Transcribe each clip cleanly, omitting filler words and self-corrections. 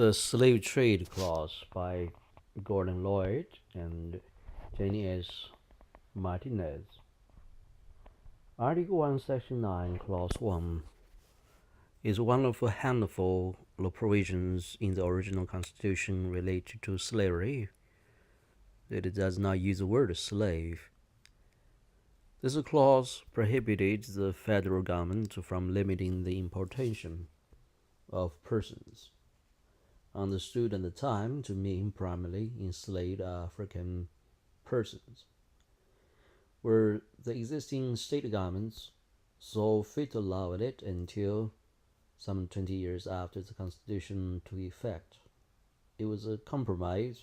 The Slave Trade Clause by Gordon Lloyd and Jenny S. Martinez. Article 1, Section 9, Clause 1 is one of a handful of provisions in the original Constitution related to slavery that it does not use the word slave. This clause prohibited the federal government from limiting the importation of persons, understood at the time to mean primarily enslaved African persons, where the existing state governments saw fit to allow it until some 20 years after the Constitution took effect. It was a compromise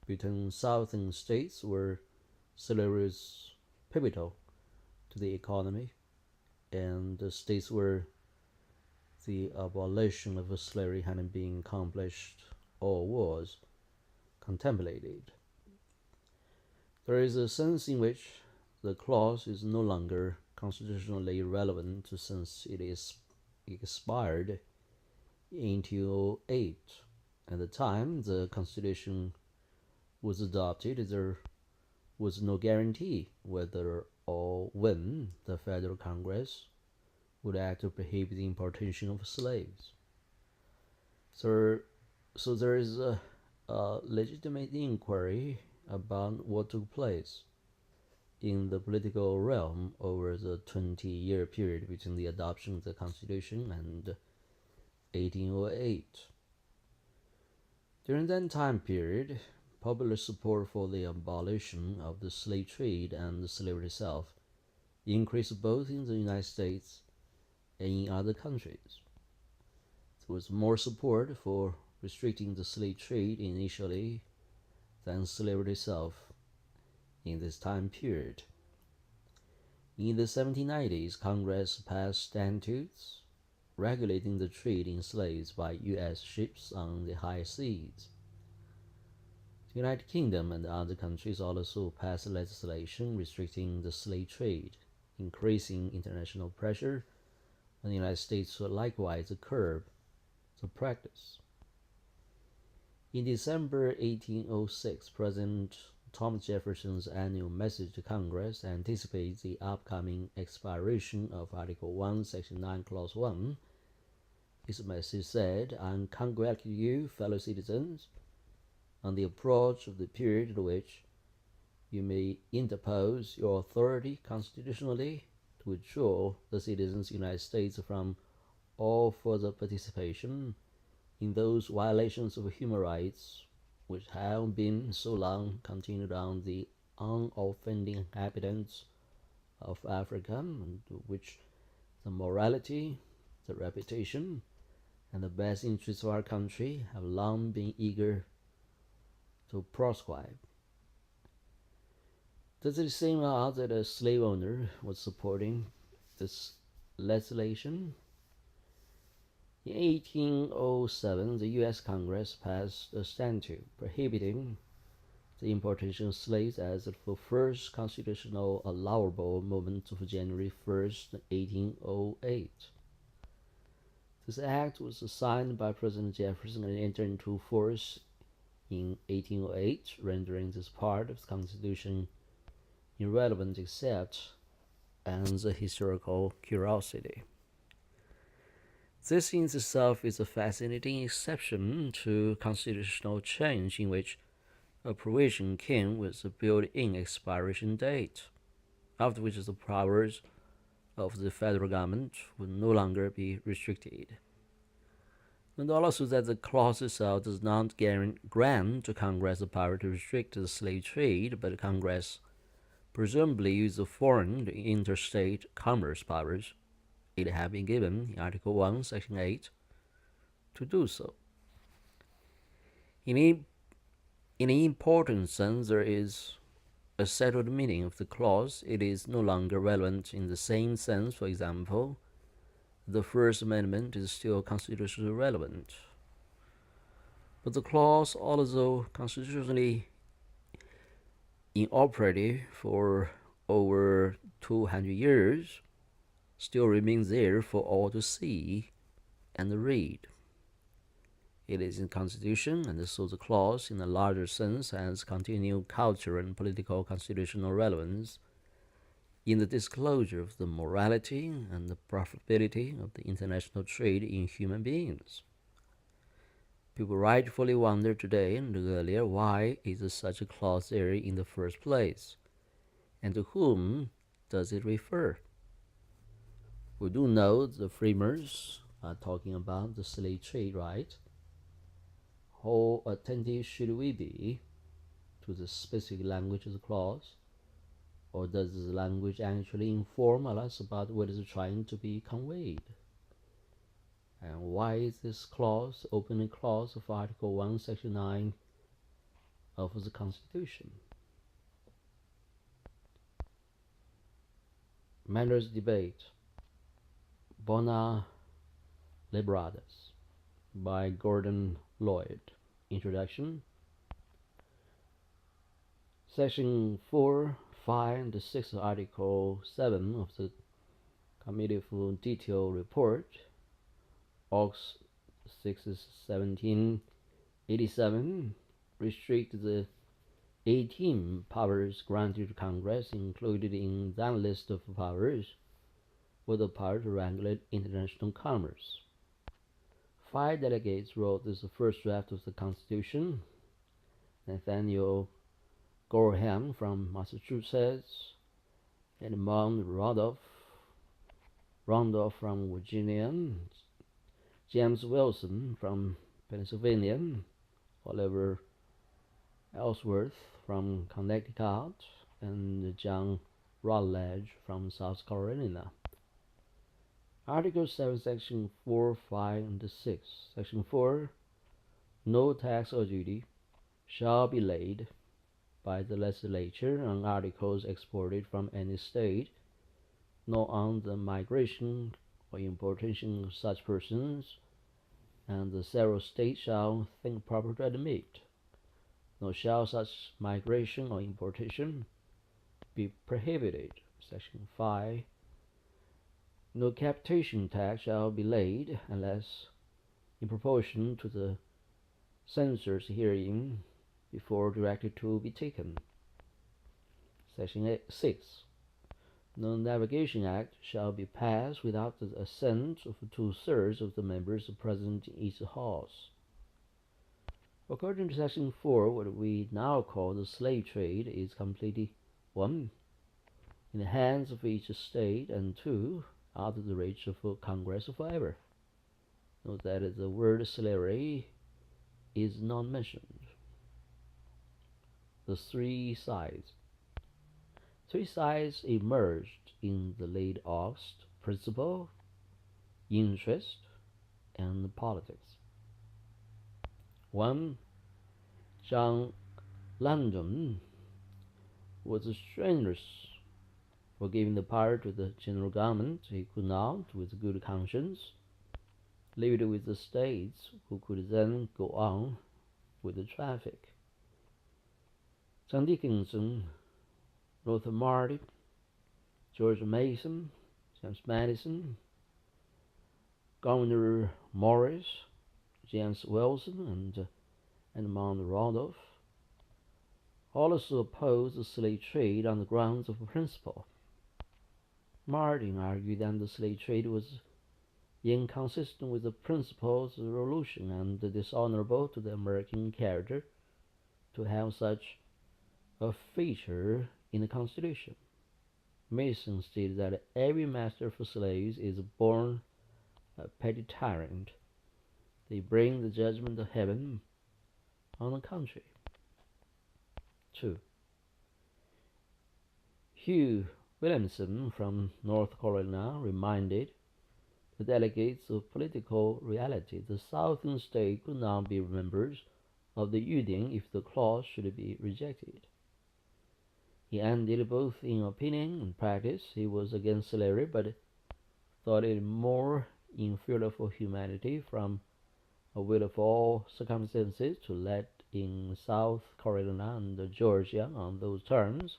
between southern states where slavery was pivotal to the economy and the states where the abolition of slavery hadn't been accomplished or was contemplated. There is a sense in which the clause is no longer constitutionally relevant since it is expired in 1808. At the time the Constitution was adopted, there was no guarantee whether or when the Federal Congress would act to prohibit the importation of slaves. So there is a legitimate inquiry about what took place in the political realm over the 20-year period between the adoption of the Constitution and 1808. During that time period, popular support for the abolition of the slave trade and slavery itself increased both in the United States and in other countries. There was more support for restricting the slave trade initially than slavery itself in this time period. In the 1790s, Congress passed statutes regulating the trade in slaves by U.S. ships on the high seas. The United Kingdom and other countries also passed legislation restricting the slave trade, increasing international pressure on the United States to likewise curb the practice. In December 1806, President Thomas Jefferson's annual message to Congress anticipates the upcoming expiration of Article 1, Section 9, Clause 1. His message said, "I congratulate you, fellow citizens, on the approach of the period at which you may interpose your authority constitutionally to withdraw the citizens of the United States from all further participation in those violations of human rights which have been so long continued on the unoffending inhabitants of Africa, and to which the morality, the reputation, and the best interests of our country have long been eager to proscribe." Does it seem odd that a slave owner was supporting this legislation? In 1807, the U.S. Congress passed a statute prohibiting the importation of slaves as of the first constitutional allowable moment of January 1st, 1808. This act was signed by President Jefferson and entered into force in 1808, rendering this part of the Constitution irrelevant except as a historical curiosity. This in itself is a fascinating exception to constitutional change in which a provision came with a built-in expiration date, after which the powers of the federal government would no longer be restricted. And also that the clause itself does not grant to Congress the power to restrict the slave trade, but Congress presumably used the foreign interstate commerce powers it had been given in Article 1, Section 8 to do so. In an important sense, there is a settled meaning of the clause. It is no longer relevant in the same sense. For example, the First Amendment is still constitutionally relevant. But the clause, although constitutionally inoperative for over 200 years, still remains there for all to see and read. It is in the Constitution, and so the clause, in a larger sense, has continued cultural and political constitutional relevance in the disclosure of the morality and the profitability of the international trade in human beings. People rightfully wonder today and earlier why is such a clause there in the first place, and to whom does it refer? We do know the framers are talking about the slave trade, right? How attentive should we be to the specific language of the clause? Or does the language actually inform us about what is trying to be conveyed? And why is this clause, opening clause of Article 1, Section 9 of the Constitution? Manners Debate, Bona Liberatis, by Gordon Lloyd. Introduction. Section 4, 5, and 6 of Article 7 of the Committee for Detailed Report, August 6, 1787, restrict the 18 powers granted to Congress. Included in that list of powers were the power to regulate international commerce. 5 delegates wrote this first draft of the Constitution. Nathaniel Gorham from Massachusetts, Edmund Randolph from Virginia, James Wilson from Pennsylvania, Oliver Ellsworth from Connecticut, and John Rutledge from South Carolina. Article 7, Section 4, 5, and 6. Section 4. No tax or duty shall be laid by the legislature on articles exported from any state, nor on the migration or importation of such persons, and the several states shall think proper to admit, nor shall such migration or importation be prohibited. Section 5. No capitation tax shall be laid unless in proportion to the censures herein before directed to be taken. Section 6. No Navigation Act shall be passed without the assent of 2/3 of the members present in each house. According to Section 4, what we now call the slave trade is completely 1. in the hands of each state, and 2. out of the reach of Congress forever. Note that the word slavery is not mentioned. The three sides. Three sides emerged in the late August: principle, interest, and politics. 1. John Langdon was strenuous for giving the power to the general government. He could not, with good conscience, leave it with the states, who could then go on with the traffic. John Dickinson, Luther Martin, George Mason, James Madison, Governor Morris, James Wilson, and Edmund Randolph also opposed the slave trade on the grounds of principle. Martin argued that the slave trade was inconsistent with the principles of the Revolution and dishonorable to the American character to have such a feature in the Constitution. Mason stated that every master for slaves is born a petty tyrant. They bring the judgment of heaven on the country. 2. Hugh Williamson from North Carolina reminded the delegates of political reality. The Southern state could not be members of the Union if the clause should be rejected. He ended both in opinion and practice. He was against slavery, but thought it more inferior for humanity from a will of all circumstances to let in South Carolina and Georgia on those terms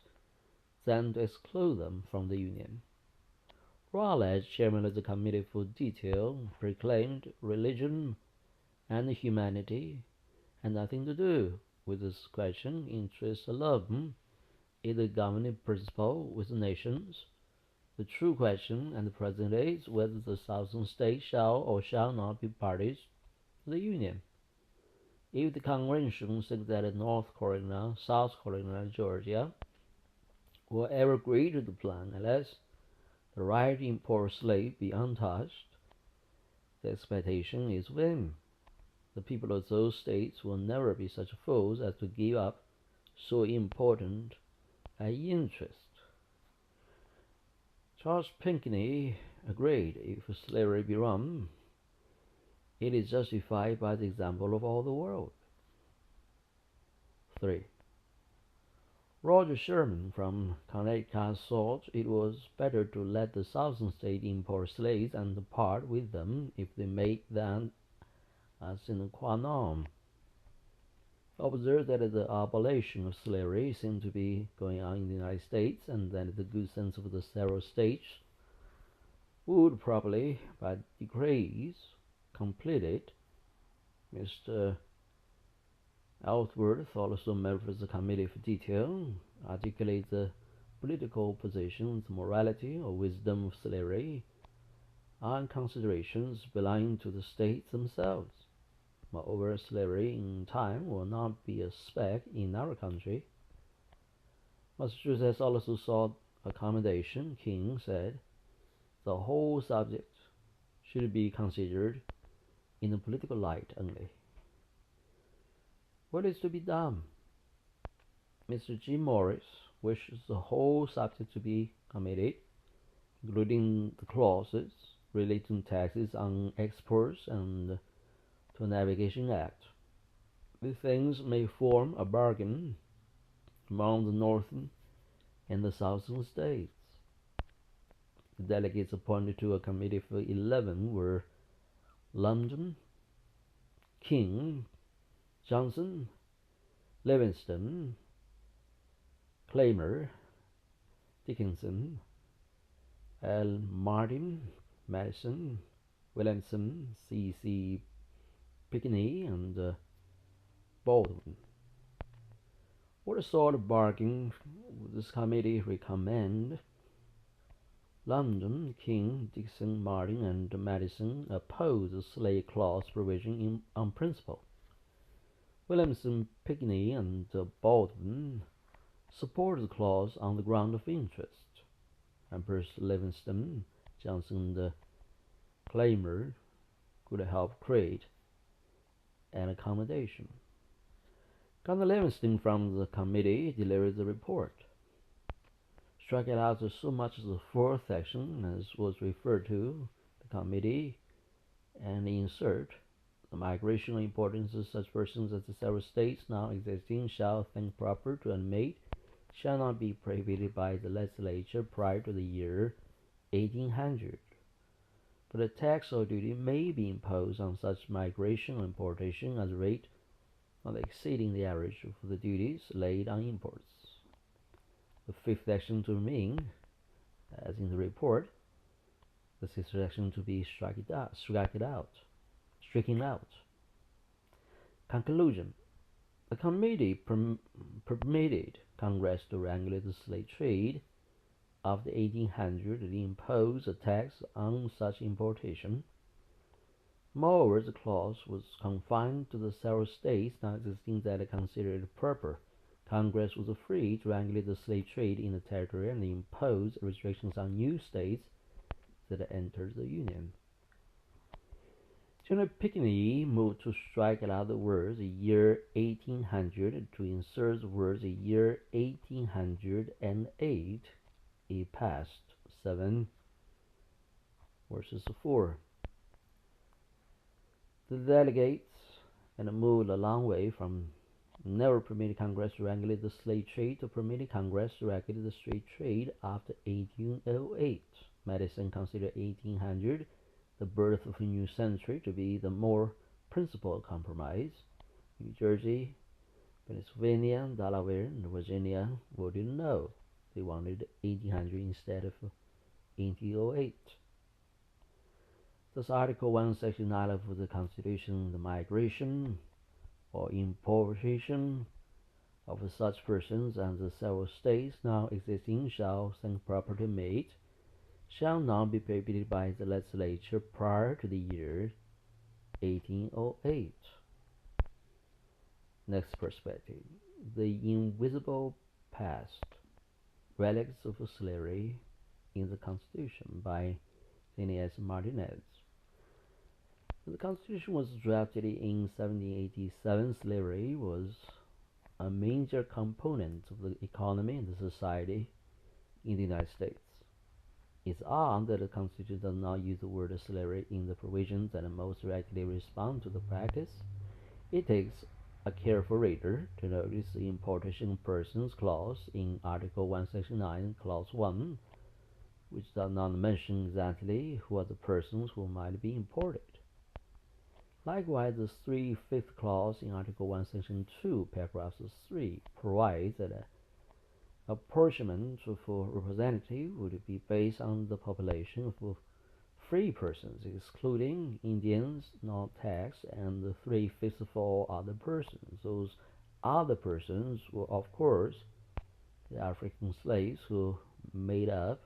than to exclude them from the Union. Rutledge, chairman of the Committee for Detail, proclaimed religion and humanity had nothing to do with this question. Interest alone is the governing principle with the nations. The true question at the present is whether the southern states shall or shall not be parties to the Union. If the convention thinks that North Carolina, South Carolina, and Georgia will ever agree to the plan unless the right to import slaves be untouched, the expectation is win. The people of those states will never be such fools as to give up so important an interest. Charles Pinckney agreed if slavery be wrong, it is justified by the example of all the world. 3. Roger Sherman from Connecticut thought it was better to let the southern states import slaves and part with them if they made that a sine qua non. Observe that the abolition of slavery seemed to be going on in the United States, and that the good sense of the several states would probably, by degrees, complete it. Mr. Ellsworth, also a member of the Committee for Detail, articulates the political positions, morality, or wisdom of slavery, and considerations belonging to the states themselves. Moreover, slavery in time will not be a speck in our country. Massachusetts also sought accommodation. King said the whole subject should be considered in a political light only. What is to be done? Mr. Jim Morris wishes the whole subject to be committed, including the clauses relating to taxes on exports and to the Navigation Act. These things may form a bargain among the northern and the southern states. The delegates appointed to a committee for 11 were London, King, Johnson, Livingston, Clymer, Dickinson, L. Martin, Madison, Williamson, C.C. Pinckney, and Baldwin. What sort of bargain would this committee recommend? London, King, Dixon, Martin, and Madison opposed the slave clause provision on principle. Williamson, Pinckney, and Baldwin supported the clause on the ground of interest. Empress Livingston, Johnson, and Clymer could help create an accommodation. Governor Livingston from the committee delivered the report. Struck it out so much as the fourth section, as was referred to the committee, and insert the migrational importance of such persons as the several states now existing shall think proper to admit shall not be prohibited by the legislature prior to the year 1800. But a tax or duty may be imposed on such migration or importation at a rate not exceeding the average of the duties laid on imports. The fifth section to remain, as in the report, the sixth section to be stricken out. Conclusion. The committee permitted Congress to regulate the slave trade after 1800 and impose a tax on such importation. Moreover, the clause was confined to the several states now existing that considered it proper. Congress was free to regulate the slave trade in the territory and impose restrictions on new states that entered the Union. General Pinckney moved to strike out the words "the year 1800" to insert the words "the year 1808." It passed 7 versus 4. The delegates and moved a long way from never permitting Congress to regulate the slave trade to permitting Congress to regulate the slave trade after 1808. Madison considered 1800 the birth of a new century to be the more principal compromise. New Jersey, Pennsylvania, Delaware, and Virginia voted no. They wanted 1800 instead of 1808. Thus, Article 1, Section 9 of the Constitution, the migration or importation of such persons and the several states now existing shall think proper made shall not be prohibited by the legislature prior to the year 1808. Next perspective. The invisible past, relics of slavery in the Constitution by Phineas Martinez. The Constitution was drafted in 1787. Slavery was a major component of the economy and the society in the United States. It's odd that the Constitution does not use the word slavery in the provisions that most directly respond to the practice. It takes a careful reader to notice the importation persons clause in Article 1, Section 9, Clause 1, which does not mention exactly who are the persons who might be imported. Likewise, the 3/5 clause in Article 1, Section 2, paragraph 3 provides that apportionment for representative would be based on the population of free persons, excluding Indians not taxed, and the 3/5 of all other persons. Those other persons were, of course, the African slaves, who made up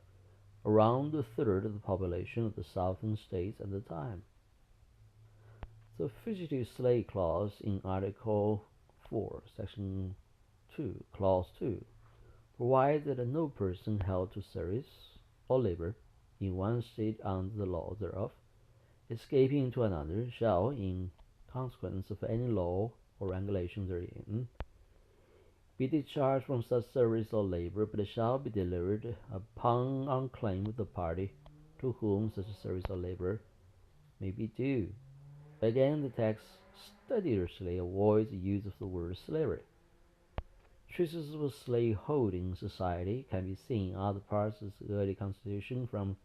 around a third of the population of the southern states at the time. The fugitive slave clause in Article 4, Section 2, Clause 2 provides that no person held to service or labor in one state under the law thereof, escaping into another, shall, in consequence of any law or regulation therein, be discharged from such service or labor, but shall be delivered upon unclaim of the party to whom such service or labor may be due. Again, the text studiously avoids the use of the word slavery. Traces of slave-holding society can be seen in other parts of the early Constitution, from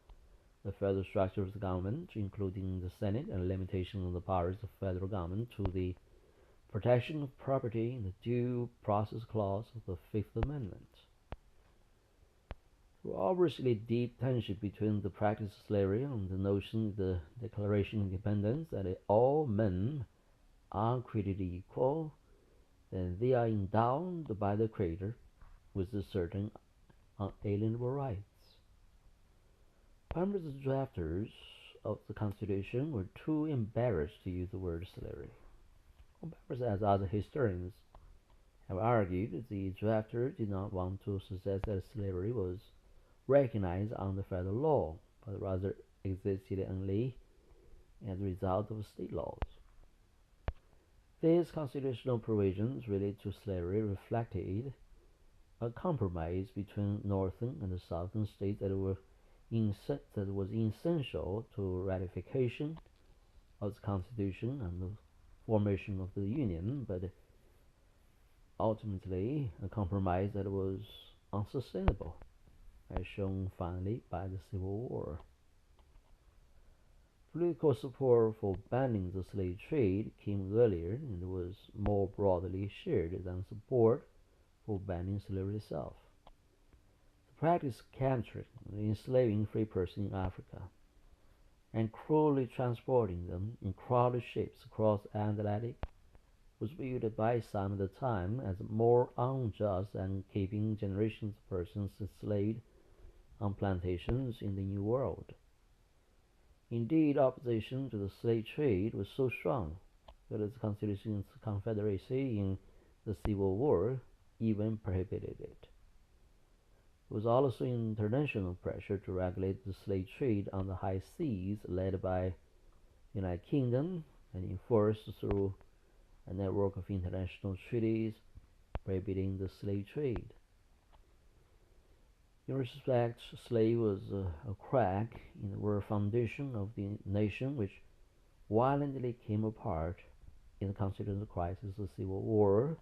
the federal structure of the government, including the Senate and limitation of the powers of the federal government, to the protection of property in the Due Process Clause of the Fifth Amendment. There was obviously deep tension between the practice of slavery and the notion of the Declaration of Independence that all men are created equal, and they are endowed by the Creator with certain unalienable rights. Perhaps the drafters of the Constitution were too embarrassed to use the word slavery. Perhaps, as other historians have argued, the drafters did not want to suggest that slavery was recognized under federal law, but rather existed only as a result of state laws. These constitutional provisions related to slavery reflected a compromise between northern and southern states that was essential to ratification of the Constitution and the formation of the Union, but ultimately a compromise that was unsustainable, as shown finally by the Civil War. Political support for banning the slave trade came earlier and was more broadly shared than support for banning slavery itself. The practice of capturing and enslaving free persons in Africa and cruelly transporting them in crowded ships across the Atlantic was viewed by some at the time as more unjust than keeping generations of persons enslaved on plantations in the New World. Indeed, opposition to the slave trade was so strong that the Constitution of the Confederacy in the Civil War even prohibited it. There was also international pressure to regulate the slave trade on the high seas, led by the United Kingdom and enforced through a network of international treaties prohibiting the slave trade. In respect, slavery was a crack in the world foundation of the nation, which violently came apart in the constitutional crisis of the Civil War,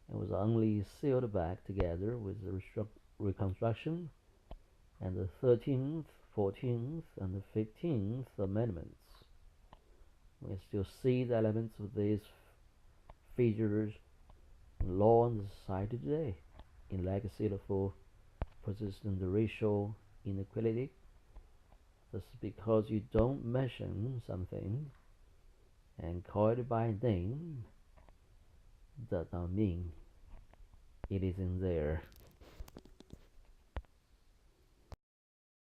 and was only sealed back together with the Reconstruction and the 13th, 14th, and the 15th Amendments. We still see the elements of these features in law and society today, in legacy of persistent racial inequality Just because you don't mention something and call it by name does not mean it isn't there.